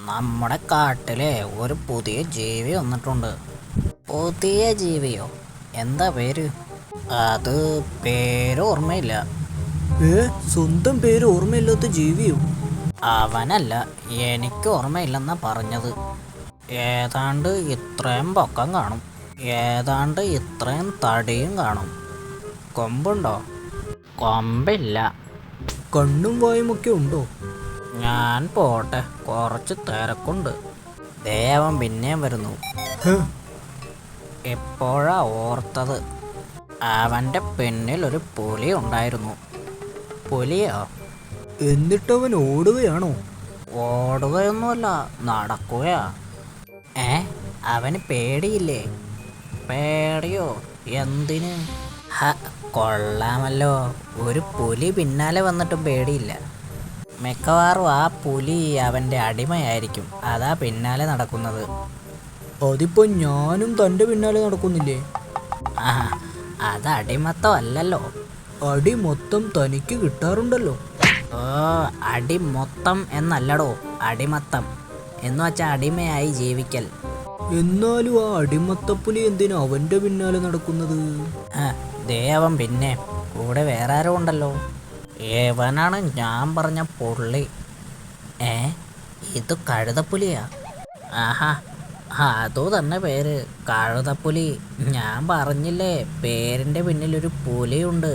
നമ്മുടെ കാട്ടിലെ ഒരു പുതിയ ജീവി വന്നിട്ടുണ്ട്. പുതിയ ജീവിയോ? എന്താ പേര്? അത് പേര് ഓർമ്മയില്ല. സ്വന്തം പേര് ഓർമ്മയില്ലാത്ത ജീവിയോ? അവനല്ല, എനിക്ക് ഓർമ്മയില്ലെന്നാ പറഞ്ഞത്. ഏതാണ്ട് ഇത്രയും പൊക്കം കാണും, ഏതാണ്ട് ഇത്രയും തടിയും കാണും. കൊമ്പുണ്ടോ? കൊമ്പില്ല. കണ്ണും വായുമൊക്കെ ഉണ്ടോ? ഞാൻ പോട്ടെ, കുറച്ച് തിരക്കുണ്ട്. ദേവൻ പിന്നെയും വരുന്നു. എപ്പോഴാ ഓർത്തത്? അവൻ്റെ പിന്നിൽ ഒരു പുലി ഉണ്ടായിരുന്നു. പുലിയോ? എന്നിട്ടവൻ ഓടുകയാണോ? ഓടുകയൊന്നുമല്ല, നടക്കുകയാ. അവന് പേടിയില്ലേ? പേടിയോ? എന്തിന്? കൊള്ളാമല്ലോ, ഒരു പുലി പിന്നാലെ വന്നിട്ടും പേടിയില്ല. മിക്കവാറും ആ പുലി അവൻ്റെ അടിമയായിരിക്കും, അതാ പിന്നാലെ നടക്കുന്നത്. അതിപ്പോ ഞാനും തൻ്റെ പിന്നാലെ നടക്കുന്നില്ലേ? അത് അടിമത്തം അല്ലല്ലോ. അടി മൊത്തം തനിക്ക് കിട്ടാറുണ്ടല്ലോ. ഓ, അടി മൊത്തം എന്നല്ലടോ, അടിമത്തം എന്ന് വച്ചാൽ അടിമയായി ജീവിക്കൽ. എന്നാലും ആ അടിമത്തപ്പുലി എന്തിനാ അവൻ്റെ പിന്നാലെ നടക്കുന്നത്? ദേവൻ പിന്നെ കൂടെ വേറെ ആരും ഉണ്ടല്ലോ. ഏവനാണ് ഞാൻ പറഞ്ഞ പുള്ളി. ഇത് കഴുതപ്പുലിയാ? ആഹാ, അതോ തന്നെ പേര് കഴുതപ്പുലി. ഞാൻ പറഞ്ഞില്ലേ, പേരിൻ്റെ പിന്നിലൊരു പുലിയുണ്ട്.